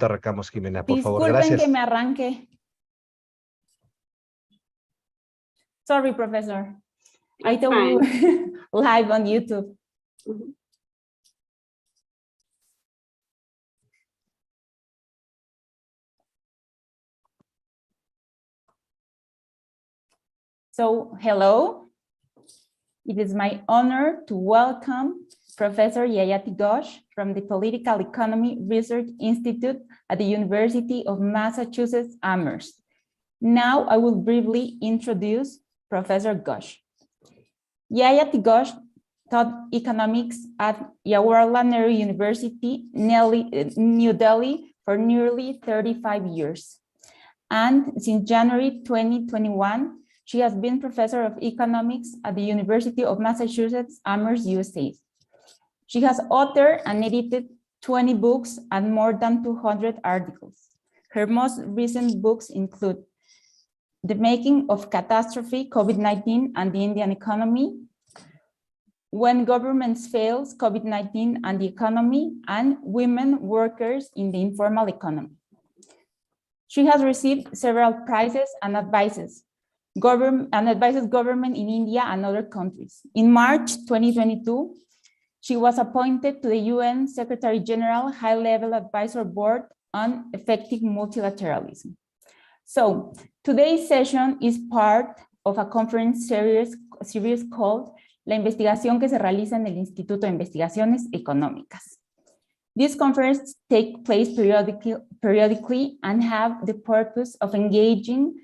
Arrancamos, Jimena, por favor. Disculpen Gracias. que me arranque. Sorry, Professor. I thought we were live on YouTube. So, hello. It is my honor to welcome Professor Jayati Ghosh from the Political Economy Research Institute at the University of Massachusetts, Amherst. Now I will briefly introduce Professor Ghosh. Jayati Ghosh taught economics at Jawaharlal Nehru University, New Delhi for nearly 35 years. And since January 2021, she has been professor of economics at the University of Massachusetts, Amherst, USA. She has authored and edited 20 books and more than 200 articles. Her most recent books include The Making of Catastrophe, COVID-19 and the Indian Economy, When Governments Fail, COVID-19 and the Economy, and Women Workers in the Informal Economy. She has received several prizes and advises government in India and other countries. In March 2022, she was appointed to the UN Secretary General High-Level Advisor Board on Effective Multilateralism. So today's session is part of a conference series called La investigación que se realiza en el Instituto de Investigaciones Económicas. These conferences take place periodically and have the purpose of engaging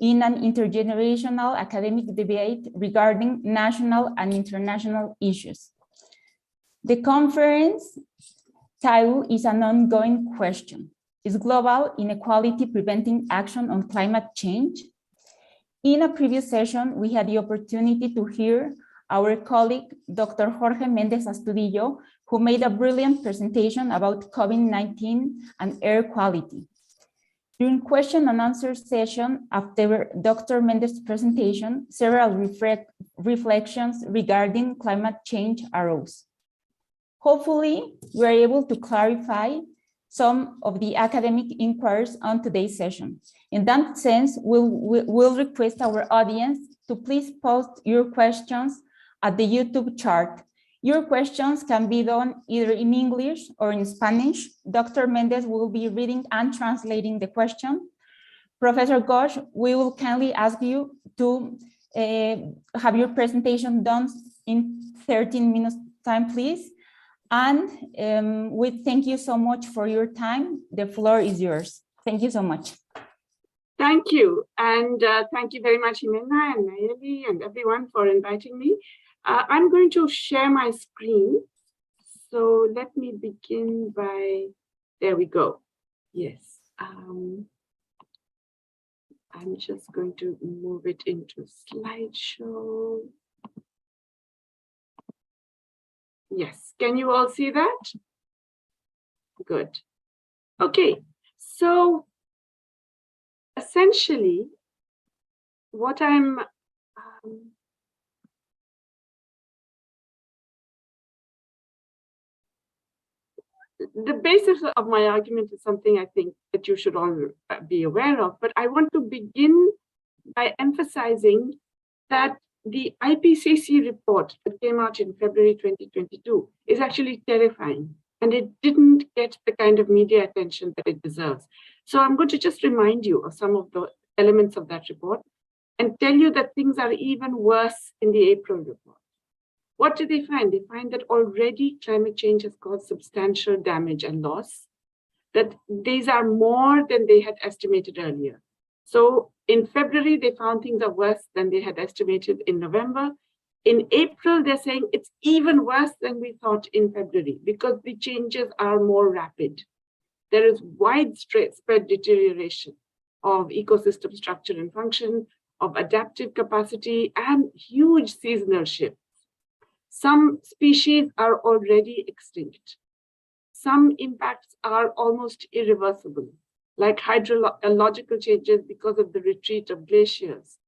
in an intergenerational academic debate regarding national and international issues. The conference title is an ongoing question. Is global inequality preventing action on climate change? In a previous session, we had the opportunity to hear our colleague, Dr. Jorge Méndez Astudillo, who made a brilliant presentation about COVID-19 and air quality. During question and answer session after Dr. Méndez's presentation, several reflections regarding climate change arose. Hopefully, we're able to clarify some of the academic inquiries on today's session. In that sense, we'll request our audience to please post your questions at the YouTube chat. Your questions can be done either in English or in Spanish. Dr. Méndez will be reading and translating the question. Professor Ghosh, we will kindly ask you to have your presentation done in 13 minutes time, please. And we thank you so much for your time. The floor is yours. Thank you so much. Thank you. And thank you very much, Jimena and Nayeli and everyone for inviting me. I'm going to share my screen. So let me begin by, there we go. Yes. I'm just going to move it into slideshow. Yes, can you all see that? Good. Okay, so essentially what I'm the basis of my argument is something I think that you should all be aware of, but I want to begin by emphasizing that the IPCC report that came out in February 2022 is actually terrifying, and it didn't get the kind of media attention that it deserves. So I'm going to just remind you of some of the elements of that report and tell you that things are even worse in the April report. What did they find? They find that already climate change has caused substantial damage and loss, that these are more than they had estimated earlier. So in February, they found things are worse than they had estimated in November. In April, they're saying it's even worse than we thought in February because the changes are more rapid. There is widespread deterioration of ecosystem structure and function, of adaptive capacity, and huge seasonal shifts. Some species are already extinct. Some impacts are almost irreversible, like hydrological changes because of the retreat of glaciers,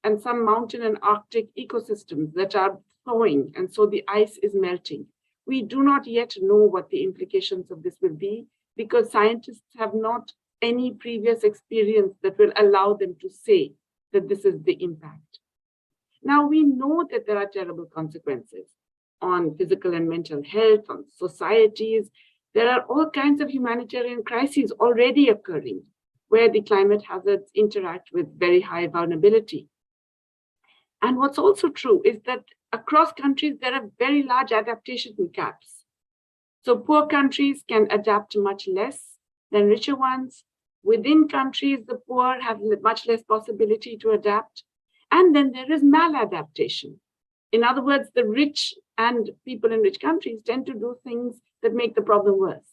and some mountain and Arctic ecosystems that are thawing, and so the ice is melting. We do not yet know what the implications of this will be. because scientists have not any previous experience that will allow them to say that this is the impact. Now, we know that there are terrible consequences on physical and mental health, on societies. There are all kinds of humanitarian crises already occurring where the climate hazards interact with very high vulnerability. And what's also true is that across countries, there are very large adaptation gaps. So poor countries can adapt much less than richer ones. Within countries, the poor have much less possibility to adapt. And then there is maladaptation. In other words, the rich and people in rich countries tend to do things that make the problem worse.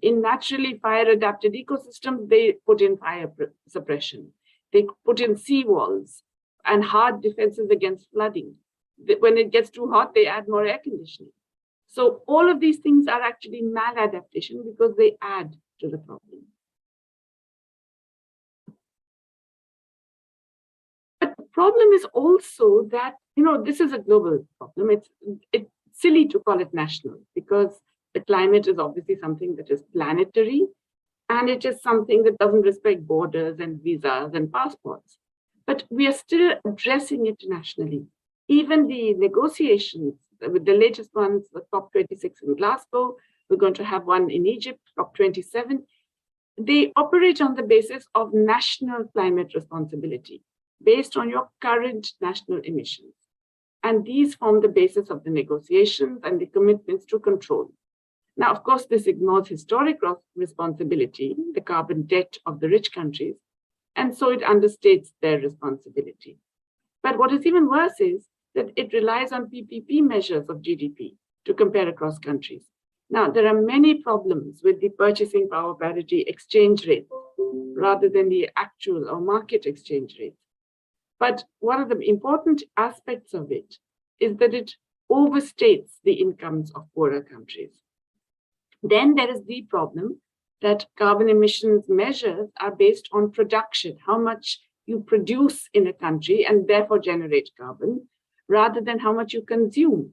In naturally fire-adapted ecosystems, they put in fire suppression. They put in seawalls and hard defenses against flooding. When it gets too hot, they add more air conditioning. So all of these things are actually maladaptation because they add to the problem. But the problem is also that, this is a global problem. It's silly to call it national because the climate is obviously something that is planetary, and it is something that doesn't respect borders and visas and passports. But we are still addressing it nationally. Even the negotiations, with the latest ones, the COP26 in Glasgow, we're going to have one in Egypt, COP27, they operate on the basis of national climate responsibility, based on your current national emissions. And these form the basis of the negotiations and the commitments to control. Now, of course, this ignores historic responsibility, the carbon debt of the rich countries, and so it understates their responsibility. But what is even worse is that it relies on PPP measures of GDP to compare across countries. Now, there are many problems with the purchasing power parity exchange rate rather than the actual or market exchange rate. But one of the important aspects of it is that it overstates the incomes of poorer countries. Then there is the problem that carbon emissions measures are based on production, how much you produce in a country and therefore generate carbon, rather than how much you consume.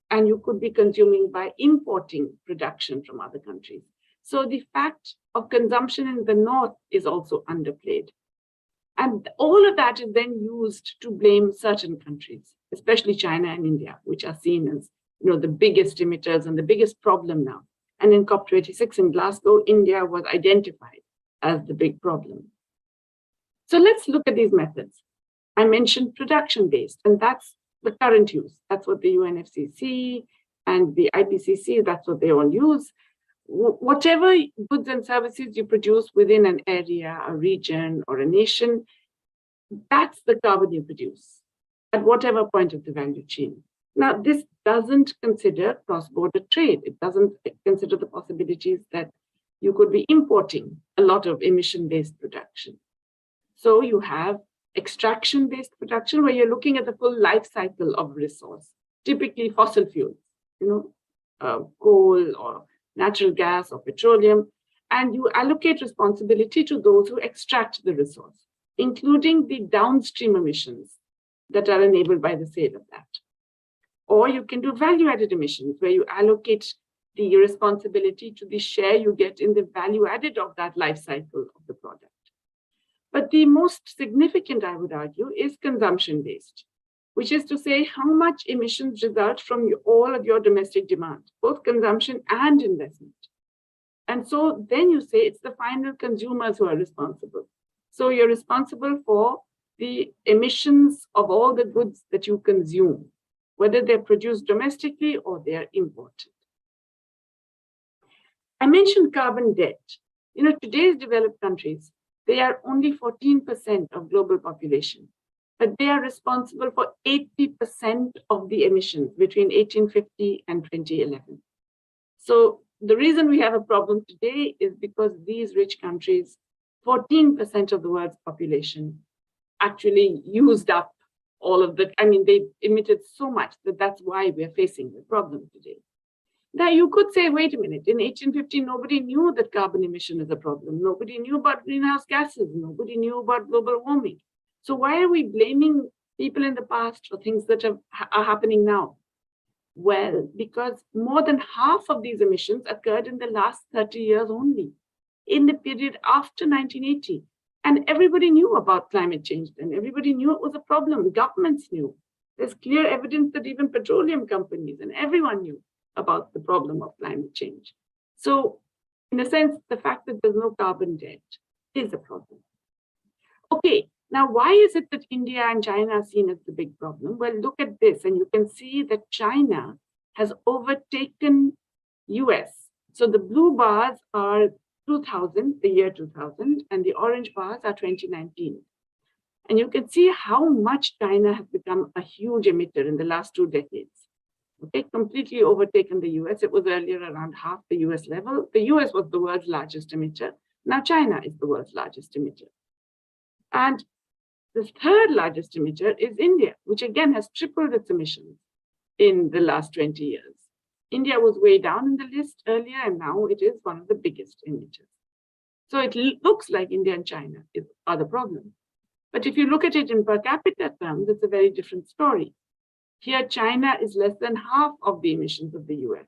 And you could be consuming by importing production from other countries. So the fact of consumption in the north is also underplayed. And all of that is then used to blame certain countries, especially China and India, which are seen as the biggest emitters and the biggest problem now. And in COP26 in Glasgow, India was identified as the big problem. So let's look at these methods. I mentioned production-based, and that's the current use. That's what the UNFCCC and the IPCC, that's what they all use. Whatever goods and services you produce within an area, a region, or a nation, that's the carbon you produce at whatever point of the value chain. Now, this doesn't consider cross-border trade. It doesn't consider the possibilities that you could be importing a lot of emission-based production. So you have extraction-based production where you're looking at the full life cycle of resource, typically fossil fuels, coal or natural gas or petroleum, and you allocate responsibility to those who extract the resource, including the downstream emissions that are enabled by the sale of that. Or you can do value-added emissions where you allocate the responsibility to the share you get in the value added of that life cycle of the product. But the most significant, I would argue, is consumption-based, which is to say how much emissions result from all of your domestic demand, both consumption and investment. And so then you say it's the final consumers who are responsible. So you're responsible for the emissions of all the goods that you consume, whether they're produced domestically or they're imported. I mentioned carbon debt. Today's developed countries, they are only 14% of global population, but they are responsible for 80% of the emissions between 1850 and 2011. So the reason we have a problem today is because these rich countries, 14% of the world's population, actually used up all of the, they emitted so much that that's why we're facing the problem today. Now you could say, wait a minute, in 1850, nobody knew that carbon emission is a problem. Nobody knew about greenhouse gases. Nobody knew about global warming. So why are we blaming people in the past for things that are happening now? Well, because more than half of these emissions occurred in the last 30 years only. in the period after 1980. And everybody knew about climate change then. Everybody knew it was a problem. Governments knew. There's clear evidence that even petroleum companies and everyone knew about the problem of climate change. So in a sense, the fact that there's no carbon debt is a problem. Okay, now why is it that India and China are seen as the big problem? Well, look at this, and you can see that China has overtaken US. So the blue bars are 2000, the year 2000, and the orange bars are 2019. And you can see how much China has become a huge emitter in the last 2 decades. Okay, completely overtaken the US. It was earlier around half the US level. The US was the world's largest emitter. Now China is the world's largest emitter. And the third largest emitter is India, which again has tripled its emissions in the last 20 years. India was way down in the list earlier, and now it is one of the biggest emitters. So it looks like India and China are the problem. But if you look at it in per capita terms, it's a very different story. Here, China is less than half of the emissions of the US.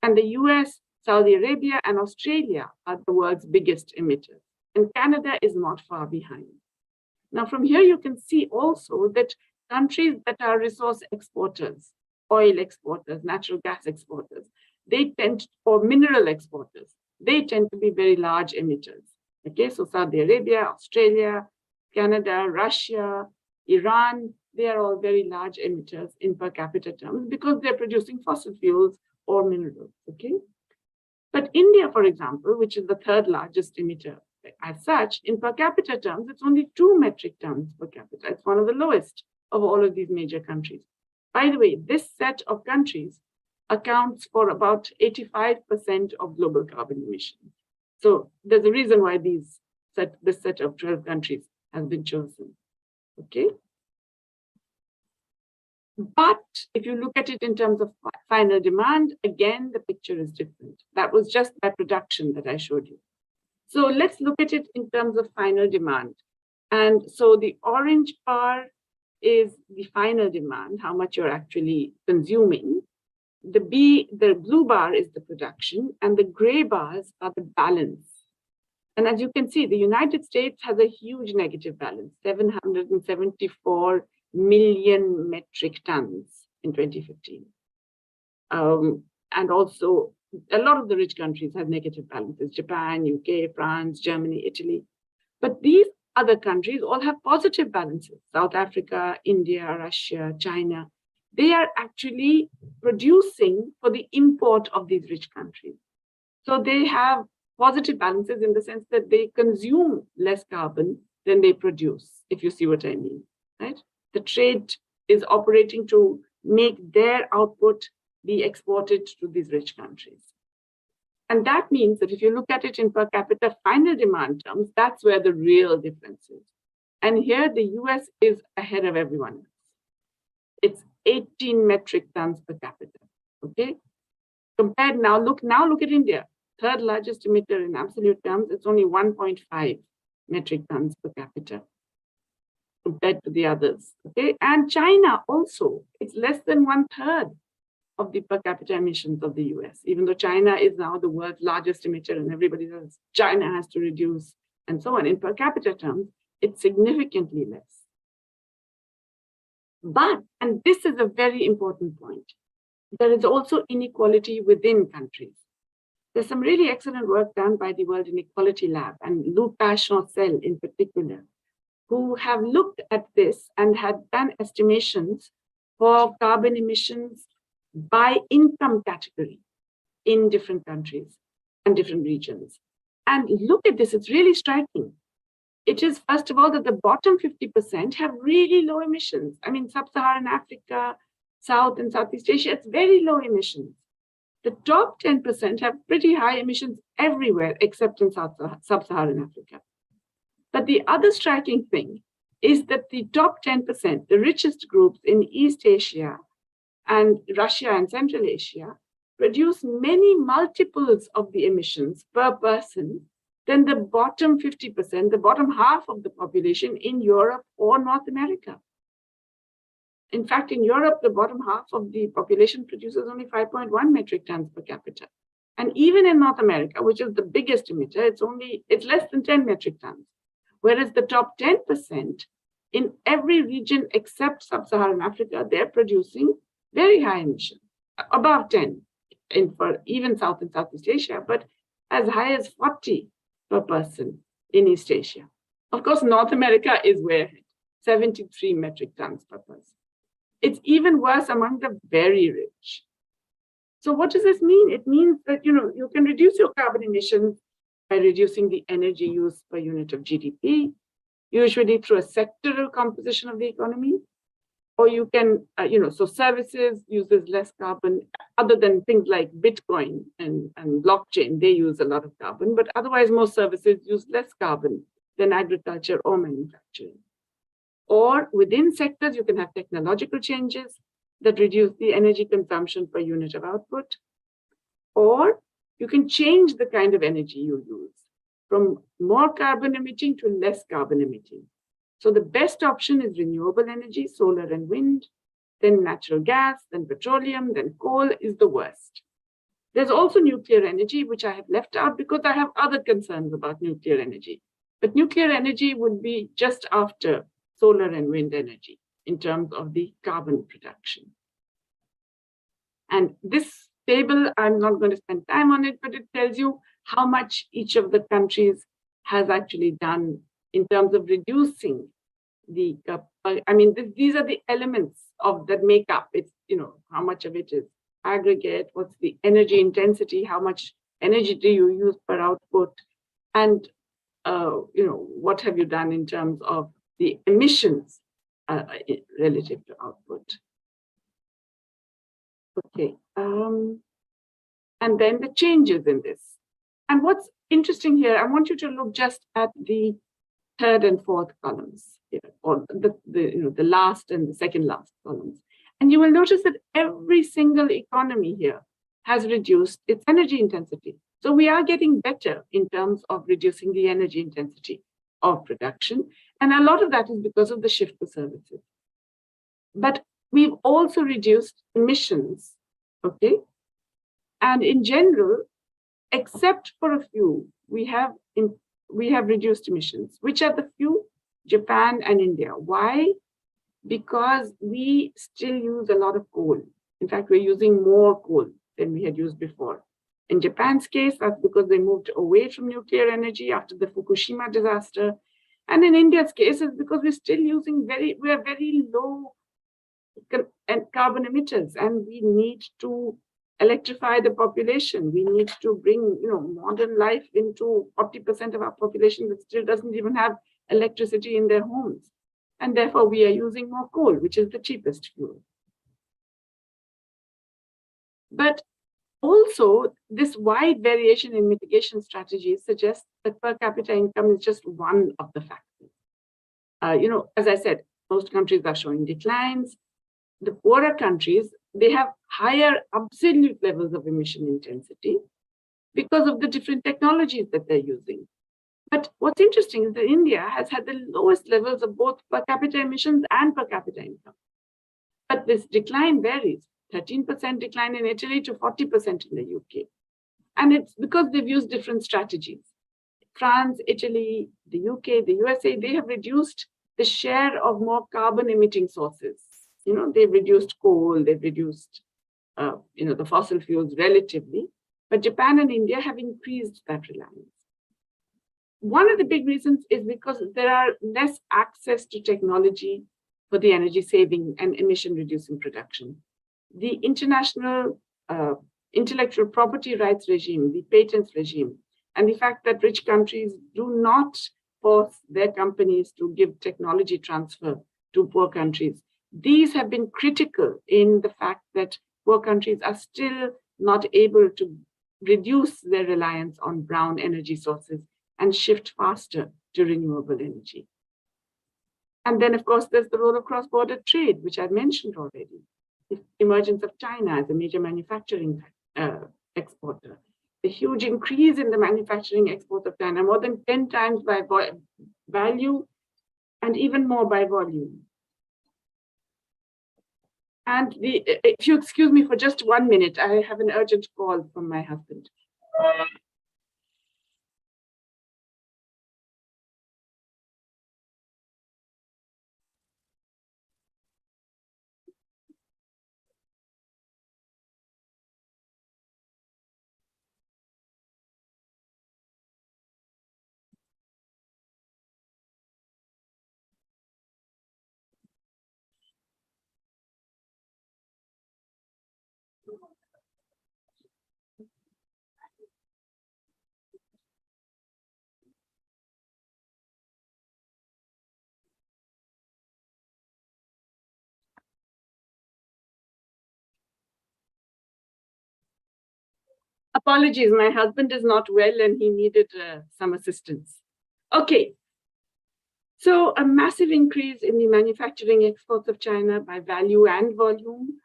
And the US, Saudi Arabia, and Australia are the world's biggest emitters. And Canada is not far behind. Now, from here, you can see also that countries that are resource exporters, oil exporters, natural gas exporters, they tend, or mineral exporters, they tend to be very large emitters. Okay, so Saudi Arabia, Australia, Canada, Russia, Iran, they are all very large emitters in per capita terms because they're producing fossil fuels or minerals, okay? But India, for example, which is the third largest emitter as such, in per capita terms, it's only 2 metric tons per capita. It's one of the lowest of all of these major countries. By the way, this set of countries accounts for about 85% of global carbon emissions. So there's a reason why this set of 12 countries has been chosen, okay? But if you look at it in terms of final demand, again, the picture is different. That was just that production that I showed you. So let's look at it in terms of final demand. And so the orange bar is the final demand, how much you're actually consuming. The blue bar is the production, and the gray bars are the balance. And as you can see, the United States has a huge negative balance, 774 million metric tons in 2015. And also, a lot of the rich countries have negative balances, Japan, UK, France, Germany, Italy. But these other countries all have positive balances, South Africa, India, Russia, China. They are actually producing for the import of these rich countries. So they have positive balances in the sense that they consume less carbon than they produce, if you see what I mean, right? The trade is operating to make their output be exported to these rich countries. And that means that if you look at it in per capita final demand terms, that's where the real difference is. And here the US is ahead of everyone else. It's 18 metric tons per capita, okay? Compared now look at India, third largest emitter in absolute terms, it's only 1.5 metric tons per capita compared to the others, okay? And China also, it's less than 1/3 of the per capita emissions of the US, even though China is now the world's largest emitter and everybody says China has to reduce and so on. In per capita terms, it's significantly less. But, and this is a very important point, there is also inequality within countries. There's some really excellent work done by the World Inequality Lab and Lucas Chancel in particular, who have looked at this and had done estimations for carbon emissions by income category in different countries and different regions. And look at this, it's really striking. It is, first of all, that the bottom 50% have really low emissions. I mean, Sub-Saharan Africa, South and Southeast Asia, it's very low emissions. The top 10% have pretty high emissions everywhere except in Sub-Saharan Africa. But the other striking thing is that the top 10%, the richest groups in East Asia and Russia and Central Asia, produce many multiples of the emissions per person than the bottom 50%, the bottom half of the population in Europe or North America. In fact, in Europe, the bottom half of the population produces only 5.1 metric tons per capita. And even in North America, which is the biggest emitter, it's less than 10 metric tons. Whereas the top 10% in every region except sub-Saharan Africa, they're producing very high emissions, above 10 for even South and Southeast Asia, but as high as 40 per person in East Asia. Of course, North America is way ahead, 73 metric tons per person. It's even worse among the very rich. So what does this mean? It means that you can reduce your carbon emissions by reducing the energy use per unit of GDP, usually through a sectoral composition of the economy, or you can, so services uses less carbon, other than things like Bitcoin and blockchain, they use a lot of carbon, but otherwise most services use less carbon than agriculture or manufacturing. Or within sectors, you can have technological changes that reduce the energy consumption per unit of output, or you can change the kind of energy you use from more carbon emitting to less carbon emitting. So the best option is renewable energy, solar and wind, then natural gas, then petroleum, then coal is the worst. There's also nuclear energy, which I have left out because I have other concerns about nuclear energy. But nuclear energy would be just after solar and wind energy in terms of the carbon production. And this table, I'm not going to spend time on it, but it tells you how much each of the countries has actually done in terms of reducing the, these are the elements that make up, it's, how much of it is aggregate, what's the energy intensity, how much energy do you use per output, and, what have you done in terms of the emissions relative to output. Okay, and then the changes in this. And what's interesting here, I want you to look just at the third and fourth columns, or the last and the second last columns. And you will notice that every single economy here has reduced its energy intensity. So we are getting better in terms of reducing the energy intensity of production. And a lot of that is because of the shift to services. But we've also reduced emissions, okay? And in general, except for a few, we have reduced emissions. Which are the few? Japan and India. Why? Because we still use a lot of coal. In fact, we're using more coal than we had used before. In Japan's case, that's because they moved away from nuclear energy after the Fukushima disaster. And in India's case, it's because we're still using we're very low carbon emitters, and we need to electrify the population. We need to bring, modern life into 40% of our population that still doesn't even have electricity in their homes. And therefore, we are using more coal, which is the cheapest fuel. But also, this wide variation in mitigation strategies suggests that per capita income is just one of the factors. As I said, most countries are showing declines. The poorer countries, they have higher absolute levels of emission intensity because of the different technologies that they're using. But what's interesting is that India has had the lowest levels of both per capita emissions and per capita income. But this decline varies, 13% decline in Italy to 40% in the UK. And it's because they've used different strategies. France, Italy, the UK, the USA, they have reduced the share of more carbon emitting sources. They've reduced coal, they've reduced, the fossil fuels relatively, but Japan and India have increased that reliance. One of the big reasons is because there are less access to technology for the energy saving and emission reducing production. The international intellectual property rights regime, the patents regime, and the fact that rich countries do not force their companies to give technology transfer to poor countries. These have been critical in the fact that poor countries are still not able to reduce their reliance on brown energy sources and shift faster to renewable energy. And then, of course, there's the role of cross-border trade, which I mentioned already. The emergence of China as a major manufacturing exporter. The huge increase in the manufacturing exports of China, more than 10 times by value and even more by volume. And if you excuse me for just 1 minute, I have an urgent call from my husband. Apologies, my husband is not well and he needed some assistance. Okay. So a massive increase in the manufacturing exports of China by value and volume.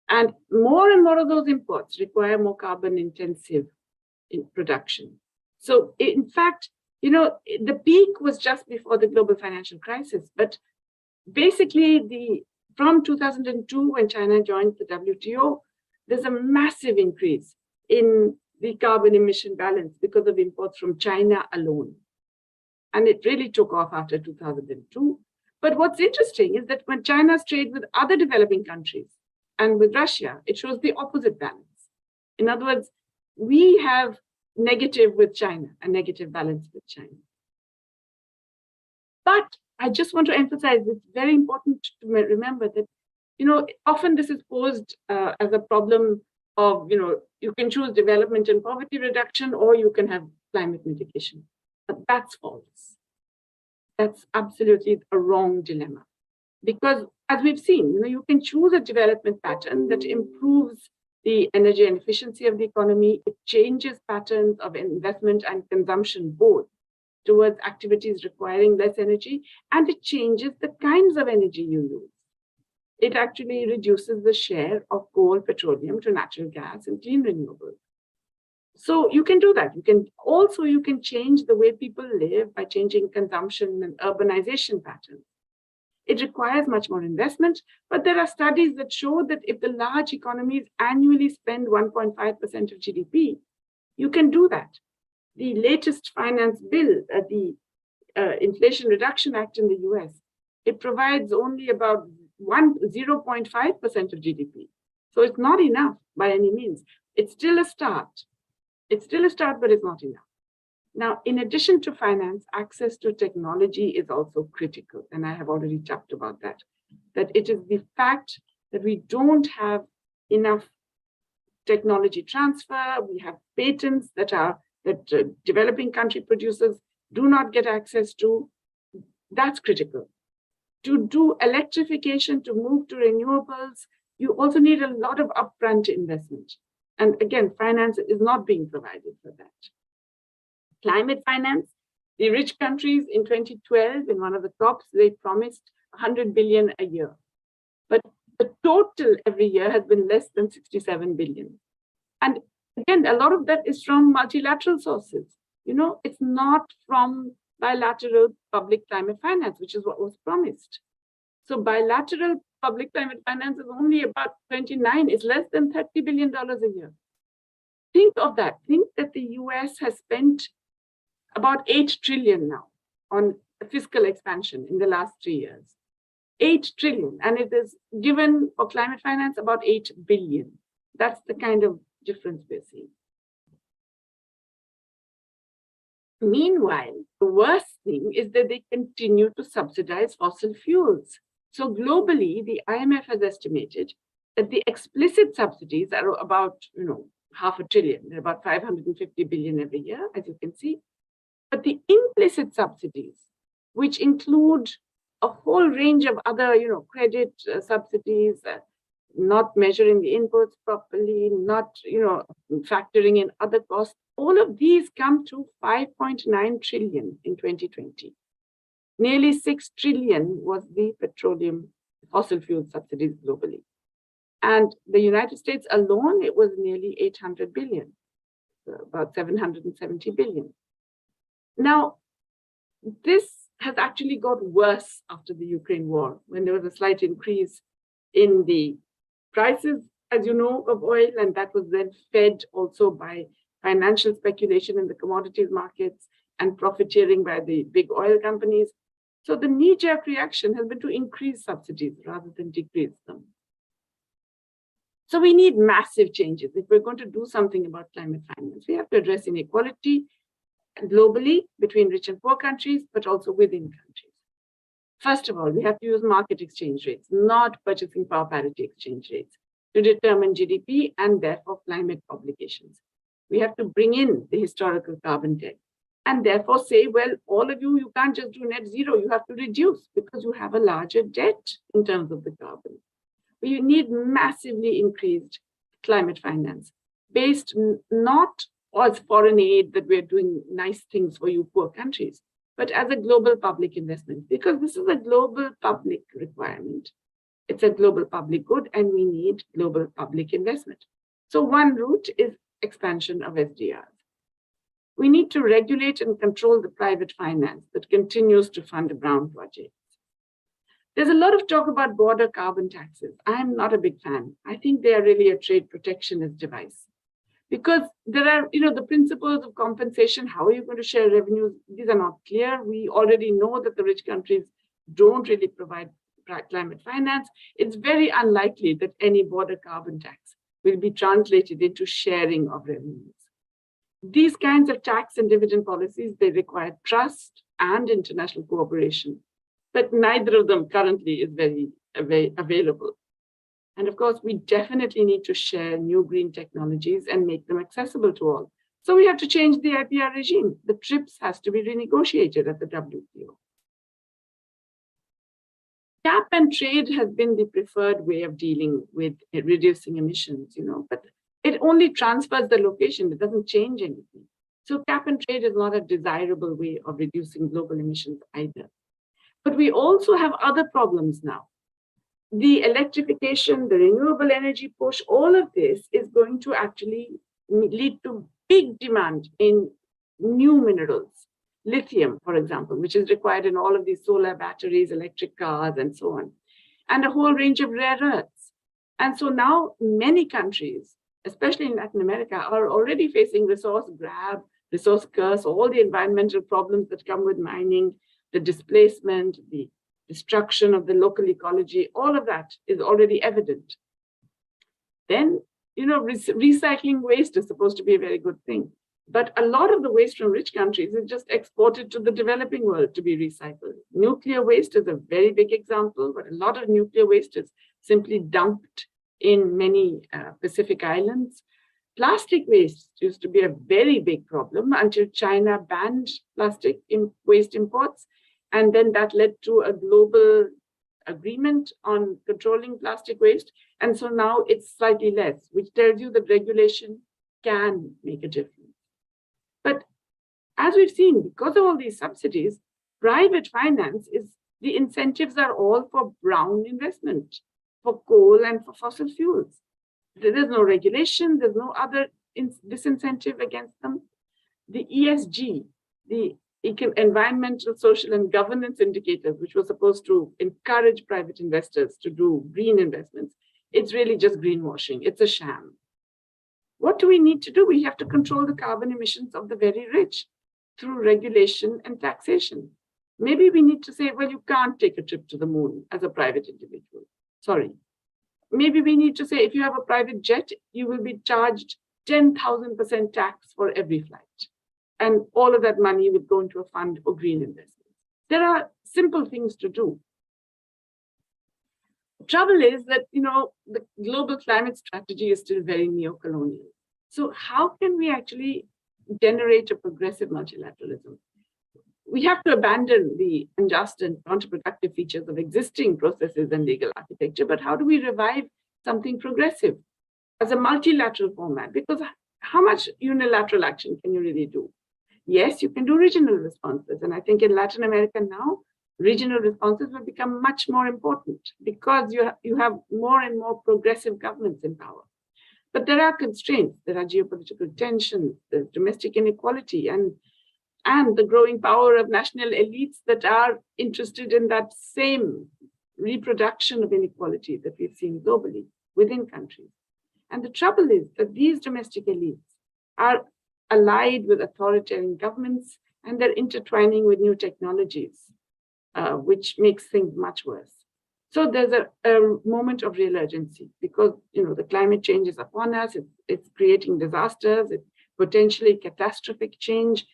And more of those imports require more carbon intensive in production. So in fact, you know, the peak was just before the global financial crisis, but basically from 2002, when China joined the WTO, there's a massive increase in the carbon emission balance because of imports from China alone. And it really took off after 2002. But what's interesting is that when China's trade with other developing countries and with Russia, it shows the opposite balance. In other words, we have negative with China, a negative balance with China. But I just want to emphasize, it's very important to remember that, you know, often this is posed as a problem of, you know, you can choose development and poverty reduction, or you can have climate mitigation. But that's false. That's absolutely a wrong dilemma. Because as we've seen, you know, you can choose a development pattern that improves the energy and efficiency of the economy. It changes patterns of investment and consumption both towards activities requiring less energy, and it changes the kinds of energy you use. It actually reduces the share of coal, petroleum to natural gas and clean renewables. So you can do that. You can change the way people live by changing consumption and urbanization patterns. It requires much more investment, but there are studies that show that if the large economies annually spend 1.5% of GDP, you can do that. The latest finance bill, the Inflation Reduction Act in the US, it provides only about 0.5% of GDP. So it's not enough by any means. It's still a start. It's still a start, but it's not enough. Now, in addition to finance, access to technology is also critical. And I have already talked about that. That it is the fact that we don't have enough technology transfer. We have patents that developing country producers do not get access to. That's critical. To do electrification, to move to renewables, you also need a lot of upfront investment. And again, finance is not being provided for that. Climate finance, the rich countries in 2012, in one of the COPs, they promised 100 billion a year. But the total every year has been less than 67 billion. And again, a lot of that is from multilateral sources. You know, it's not from bilateral public climate finance, which is what was promised. So bilateral public climate finance is only about 29, it's less than $30 billion a year. Think of that. Think that the US has spent about 8 trillion now on fiscal expansion in the last 3 years. 8 trillion, and it is given for climate finance about 8 billion. That's the kind of difference we're seeing. Meanwhile, the worst thing is that they continue to subsidize fossil fuels. So globally, the IMF has estimated that the explicit subsidies are about, you know, $500 billion. They're about 550 billion every year, as you can see. But the implicit subsidies, which include a whole range of other, you know, credit subsidies, not measuring the inputs properly, not, you know, factoring in other costs, all of these come to 5.9 trillion in 2020. Nearly 6 trillion was the petroleum fossil fuel subsidies globally. And the United States alone, it was nearly 800 billion, so about 770 billion. Now, this has actually got worse after the Ukraine war, when there was a slight increase in the prices, as you know, of oil, and that was then fed also by financial speculation in the commodities markets, and profiteering by the big oil companies. So the knee-jerk reaction has been to increase subsidies rather than decrease them. So we need massive changes. If we're going to do something about climate finance, we have to address inequality globally between rich and poor countries, but also within countries. First of all, we have to use market exchange rates, not purchasing power parity exchange rates, to determine GDP and therefore climate obligations. We have to bring in the historical carbon debt and therefore say, well, all of you can't just do net zero, you have to reduce because you have a larger debt in terms of the carbon. We need massively increased climate finance based not as foreign aid that we're doing nice things for you poor countries, but as a global public investment, because this is a global public requirement. It's a global public good and we need global public investment. So one route is expansion of SDRs. We need to regulate and control the private finance that continues to fund brown projects. There's a lot of talk about border carbon taxes. I'm not a big fan. I think they are really a trade protectionist device. Because there are, the principles of compensation, how are you going to share revenues? These are not clear. We already know that the rich countries don't really provide climate finance. It's very unlikely that any border carbon tax will be translated into sharing of revenues. These kinds of tax and dividend policies, they require trust and international cooperation, but neither of them currently is very available. And of course, we definitely need to share new green technologies and make them accessible to all. So we have to change the IPR regime. The TRIPS has to be renegotiated at the WTO. Cap and trade has been the preferred way of dealing with reducing emissions, but it only transfers the location. It doesn't change anything. So cap and trade is not a desirable way of reducing global emissions either. But we also have other problems now. The electrification, the renewable energy push, all of this is going to actually lead to big demand in new minerals. Lithium, for example, which is required in all of these solar batteries, electric cars, and so on, and a whole range of rare earths. And so now many countries, especially in Latin America, are already facing resource grab, resource curse, all the environmental problems that come with mining, the displacement, the destruction of the local ecology, all of that is already evident. Then, recycling waste is supposed to be a very good thing. But a lot of the waste from rich countries is just exported to the developing world to be recycled. Nuclear waste is a very big example, but a lot of nuclear waste is simply dumped in many Pacific islands. Plastic waste used to be a very big problem until China banned plastic waste imports. And then that led to a global agreement on controlling plastic waste. And so now it's slightly less, which tells you that regulation can make a difference. But as we've seen, because of all these subsidies, private finance the incentives are all for brown investment, for coal and for fossil fuels. There's no regulation, there's no other disincentive against them. The ESG, the environmental, social, and governance indicators, which were supposed to encourage private investors to do green investments, it's really just greenwashing. It's a sham. What do we need to do? We have to control the carbon emissions of the very rich through regulation and taxation. Maybe we need to say, well, you can't take a trip to the moon as a private individual. Sorry. Maybe we need to say, if you have a private jet, you will be charged 10,000% tax for every flight. And all of that money would go into a fund for green investments. There are simple things to do. The trouble is that, the global climate strategy is still very neo-colonial. So how can we actually generate a progressive multilateralism? We have to abandon the unjust and counterproductive features of existing processes and legal architecture, but how do we revive something progressive as a multilateral format? Because how much unilateral action can you really do? Yes, you can do regional responses. And I think in Latin America now, regional responses will become much more important because you have more and more progressive governments in power. But there are constraints. There are geopolitical tensions, there's domestic inequality, and the growing power of national elites that are interested in that same reproduction of inequality that we've seen globally within countries. And the trouble is that these domestic elites are allied with authoritarian governments, and they're intertwining with new technologies, which makes things much worse. So there's a moment of real urgency because the climate change is upon us. It's creating disasters. It's potentially catastrophic change.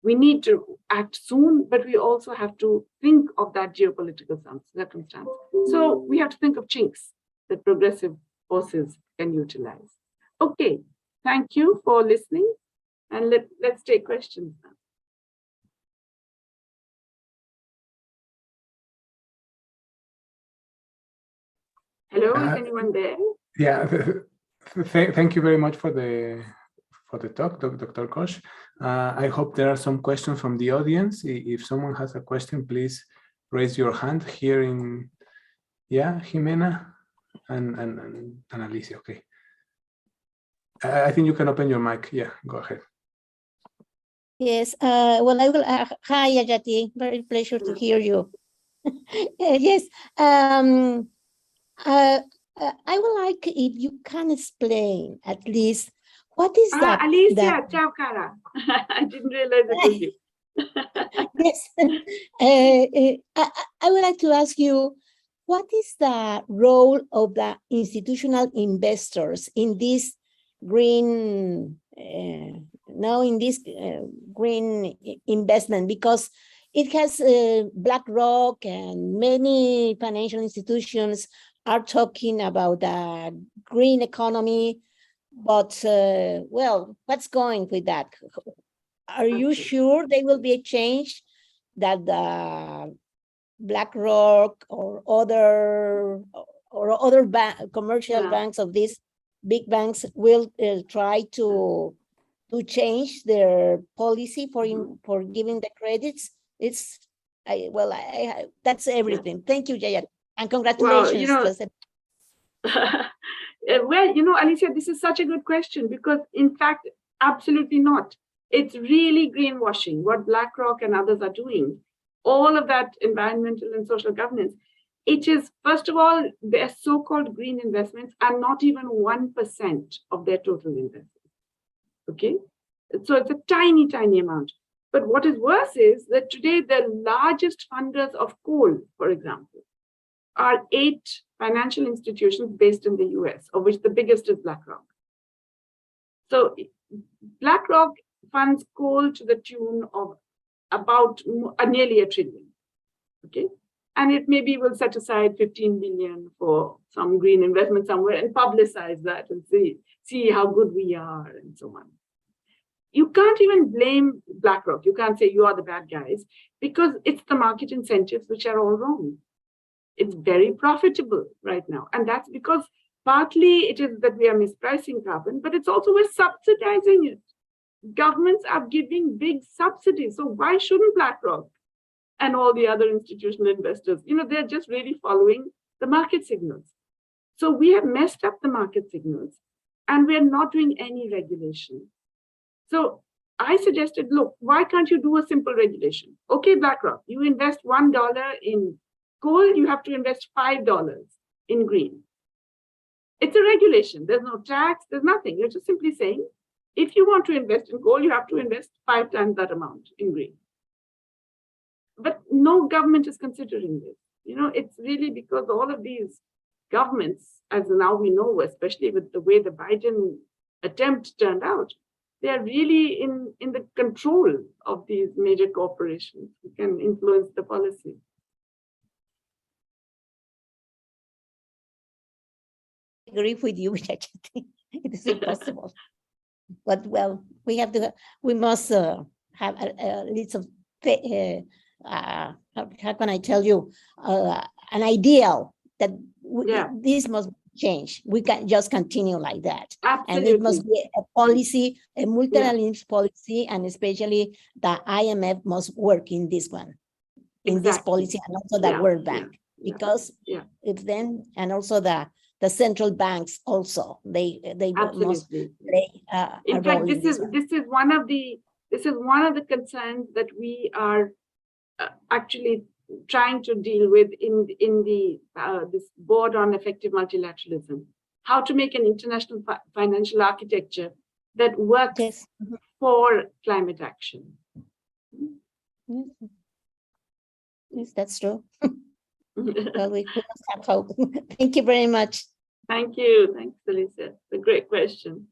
We need to act soon, but we also have to think of that geopolitical circumstance. So we have to think of chinks that progressive forces can utilize. Okay, thank you for listening, and let's take questions now. Hello, is anyone there? Yeah, thank you very much for the talk, Dr. Ghosh. I hope there are some questions from the audience. If someone has a question, please raise your hand here in, Jimena and Alicia. Okay. I think you can open your mic. Yeah, go ahead. Yes, well, I will, hi, Jayati, very pleasure to hear you. Yes, I would like if you can explain at least what is that? Alicia, ciao cara. I didn't realize it was you. Yes, I would like to ask you, what is the role of the institutional investors in this green, green investment? Because it has BlackRock and many financial institutions are talking about the green economy, but well, what's going with that? Are you sure there will be a change that the BlackRock or other commercial banks of these big banks will try to change their policy for giving the credits? That's everything. Thank you, Jayati, and congratulations. Well, Alicia, this is such a good question because, in fact, absolutely not. It's really greenwashing what BlackRock and others are doing. All of that environmental and social governance. It is, first of all, their so-called green investments are not even 1% of their total investment. Okay, so it's a tiny, tiny amount. But what is worse is that today the largest funders of coal, for example, are 8 financial institutions based in the US, of which the biggest is BlackRock. So BlackRock funds coal to the tune of about nearly $1 trillion. Okay, and it maybe will set aside 15 billion for some green investment somewhere and publicize that and see how good we are and so on. You can't even blame BlackRock. You can't say you are the bad guys because it's the market incentives which are all wrong. It's very profitable right now. And that's because partly it is that we are mispricing carbon, but it's also we're subsidizing it. Governments are giving big subsidies. So why shouldn't BlackRock and all the other institutional investors, they're just really following the market signals. So we have messed up the market signals and we're not doing any regulation. So I suggested, look, why can't you do a simple regulation? Okay, BlackRock, you invest $1 in coal, you have to invest $5 in green. It's a regulation. There's no tax, there's nothing. You're just simply saying, if you want to invest in coal, you have to invest 5 times that amount in green. But no government is considering this. It's really because all of these governments, as now we know, especially with the way the Biden attempt turned out, they are really in the control of these major corporations who can influence the policy. I agree with you, Jayati. It is impossible. But well, we must have a list of, how can I tell you, an ideal that this must change. We can't just continue like that. Absolutely. And it must be a policy, a multilateral policy, and especially the IMF must work in this one, in this policy, and also the World Bank, because if then, and also the central banks also, they must play a in role. fact, this is one of the concerns that we are actually trying to deal with in the this board on effective multilateralism, how to make an international financial architecture that works Yes. for climate action. Yes, that's true. Well, we must have hope. Thank you very much. Thank you. Thanks, Alicia. It's a great question.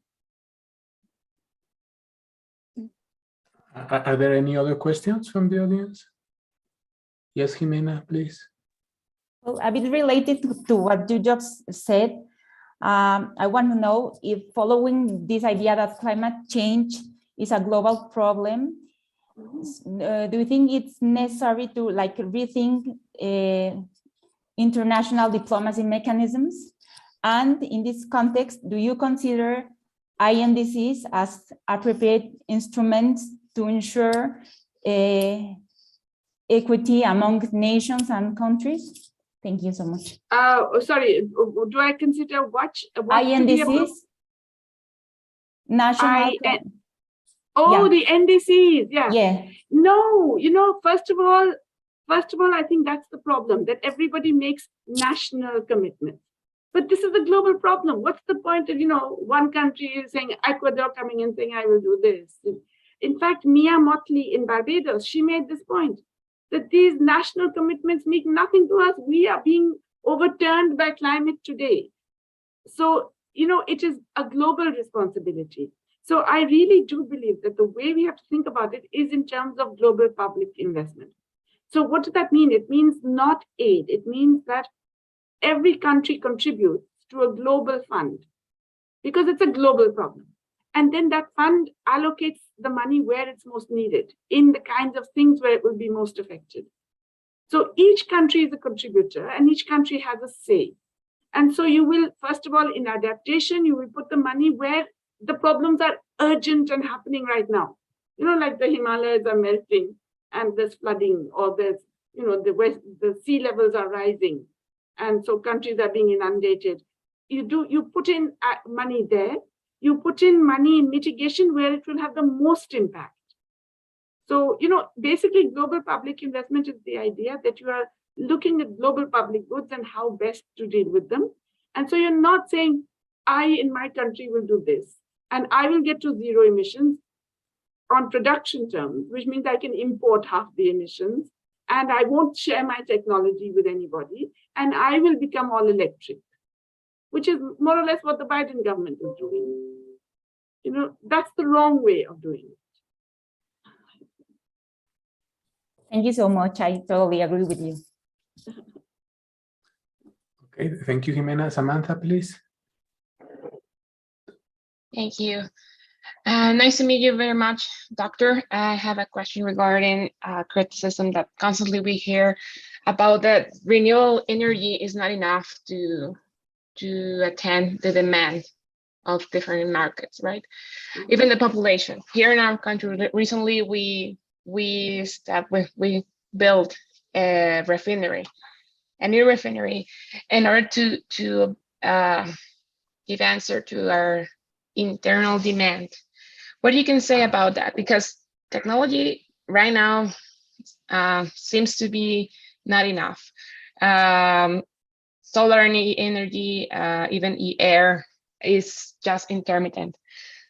Are there any other questions from the audience? Yes, Jimena, please. Well, a bit related to what you just said, I want to know if following this idea that climate change is a global problem, do you think it's necessary to rethink international diplomacy mechanisms? And in this context, do you consider INDCs as appropriate instruments to ensure equity among nations and countries? Thank you so much. Sorry, do I consider what INDCs? National. The NDCs, yeah. Yeah. No, first of all, I think that's the problem, that everybody makes national commitments. But this is a global problem. What's the point of, one country is saying, Ecuador coming in saying, I will do this. In fact, Mia Motley in Barbados, she made this point, that these national commitments mean nothing to us. We are being overturned by climate today. So, it is a global responsibility. So I really do believe that the way we have to think about it is in terms of global public investment. So what does that mean? It means not aid. It means that every country contributes to a global fund because it's a global problem. And then that fund allocates the money where it's most needed, in the kinds of things where it will be most affected. So each country is a contributor and each country has a say. And so you will, first of all, in adaptation, you will put the money where the problems are urgent and happening right now. Like the Himalayas are melting and there's flooding, or there's, the sea levels are rising. And so countries are being inundated. You put in money there. You put in money in mitigation where it will have the most impact. So, basically global public investment is the idea that you are looking at global public goods and how best to deal with them. And so you're not saying, I in my country will do this, and I will get to zero emissions on production terms, which means I can import half the emissions, and I won't share my technology with anybody, and I will become all electric, which is more or less what the Biden government is doing. That's the wrong way of doing it. Thank you so much. I totally agree with you. Okay, thank you, Jimena. Samantha, please. Thank you. Nice to meet you very much, Doctor. I have a question regarding criticism that constantly we hear about that renewable energy is not enough to attend the demand of different markets, right? Even the population. Here in our country, recently we built a new refinery in order to give answer to our internal demand. What you can say about that? Because technology right now seems to be not enough. Solar energy, even air is just intermittent.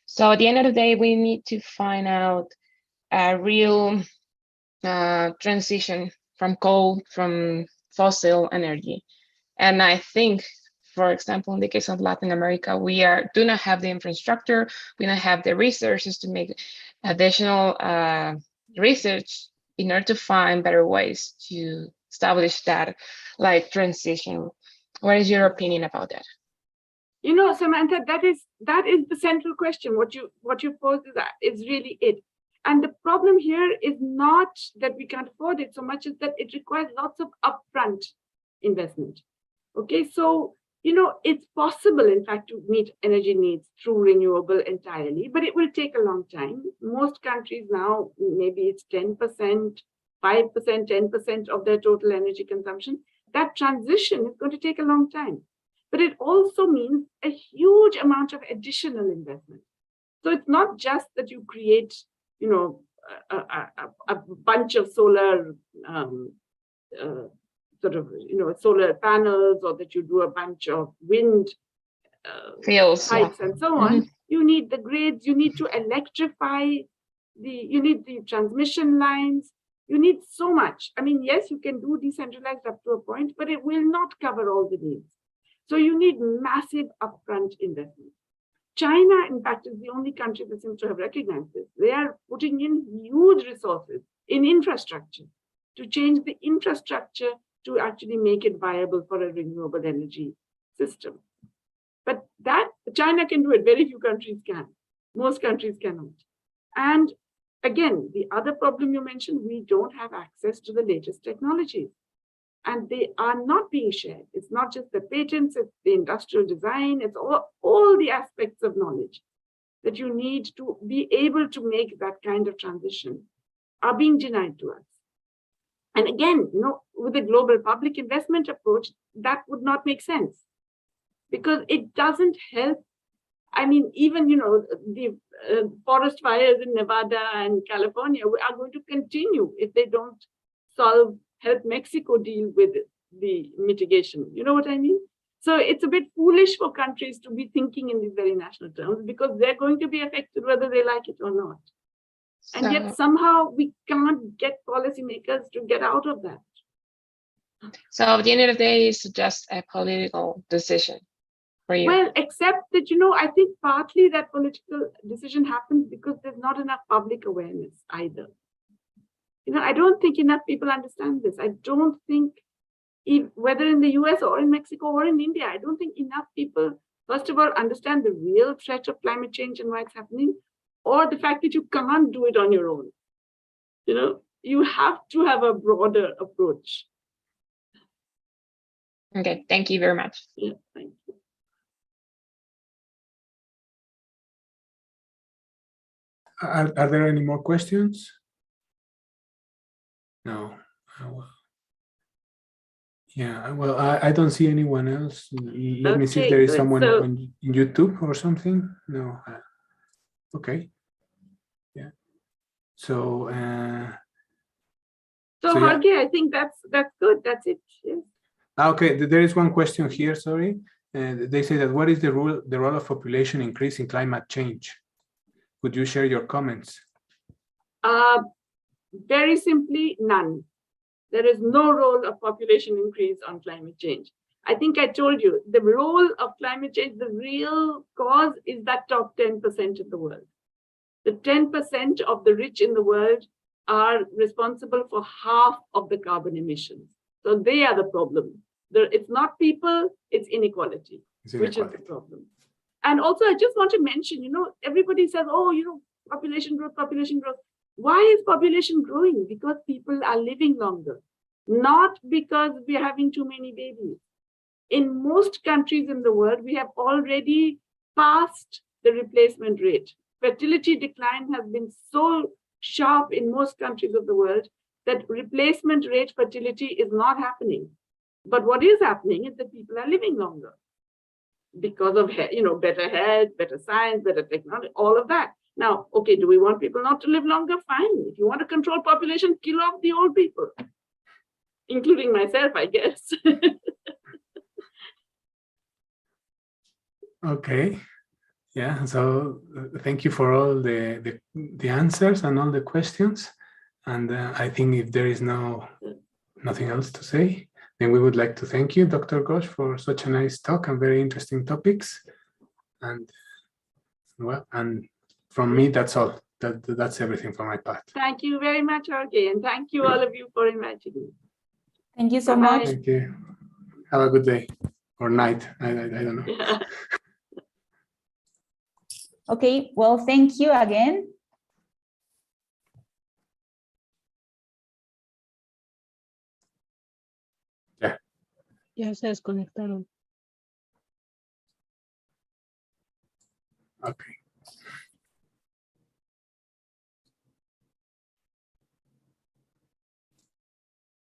So at the end of the day, we need to find out a real transition from coal, from fossil energy. And I think, for example, in the case of Latin America, we do not have the infrastructure, we don't have the resources to make additional research in order to find better ways to establish that transition. What is your opinion about that? Samantha, that is the central question. What you posed is really it. And the problem here is not that we can't afford it so much as that it requires lots of upfront investment. Okay, so it's possible, in fact, to meet energy needs through renewable entirely, but it will take a long time. Most countries now, maybe it's 10%, 5%, 10% of their total energy consumption. That transition is going to take a long time. But it also means a huge amount of additional investment. So it's not just that you create, a bunch of solar solar panels, or that you do a bunch of wind fields, pipes and so on. you need the grids, you need to electrify you need the transmission lines, you need so much. I mean, yes, you can do decentralized up to a point, but it will not cover all the needs. So you need massive upfront investment. China, in fact, is the only country that seems to have recognized this. They are putting in huge resources in infrastructure to change the infrastructure to actually make it viable for a renewable energy system. But that China can do it, very few countries can. Most countries cannot. And again, the other problem you mentioned, we don't have access to the latest technologies. And they are not being shared. It's not just the patents, it's the industrial design, it's all the aspects of knowledge that you need to be able to make that kind of transition are being denied to us. And again, with a global public investment approach, that would not make sense because it doesn't help. I mean, even, the forest fires in Nevada and California are going to continue if they don't help Mexico deal with the mitigation. You know what I mean? So it's a bit foolish for countries to be thinking in these very national terms because they're going to be affected whether they like it or not. And yet somehow we can't get policymakers to get out of that. So at the end of the day, it's just a political decision for you. Well, except that, I think partly that political decision happens because there's not enough public awareness either. I don't think enough people understand this. I don't think, whether in the US or in Mexico or in India, I don't think enough people, first of all, understand the real threat of climate change and why it's happening, or the fact that you can't do it on your own. You have to have a broader approach. Okay, thank you very much. Yeah, thank you. Are there any more questions? No. Yeah, well, I don't see anyone else. Let me see if there is someone on YouTube or something. No. Okay. Yeah. So Jorge, I think that's good. That's it. Yes. Okay, there is one question here. Sorry, they say that what is the role of population increase in climate change? Could you share your comments? Very simply, none. There is no role of population increase on climate change. I think I told you the role of climate change, the real cause is that top 10% of the world. The 10% of the rich in the world are responsible for half of the carbon emissions. So they are the problem. It's not people, it's inequality, which is the problem. And also, I just want to mention, everybody says, population growth, population growth. Why is population growing? Because people are living longer, not because we're having too many babies. In most countries in the world, we have already passed the replacement rate. Fertility decline has been so sharp in most countries of the world that replacement rate fertility is not happening. But what is happening is that people are living longer because of, better health, better science, better technology, all of that. Now, okay, do we want people not to live longer? Fine. If you want to control population, kill off the old people, including myself, I guess. Okay. Yeah, so thank you for all the answers and all the questions. And I think if there is nothing else to say, then we would like to thank you, Dr. Ghosh, for such a nice talk and very interesting topics. And well, and from me, that's all. That's everything from my part. Thank you very much, Jorge, and thank you all of you for inviting me. Thank you so much. Thank you. Have a good day or night. I don't know. Yeah. Okay, well, thank you again. Yeah. Ya se desconectaron. Okay.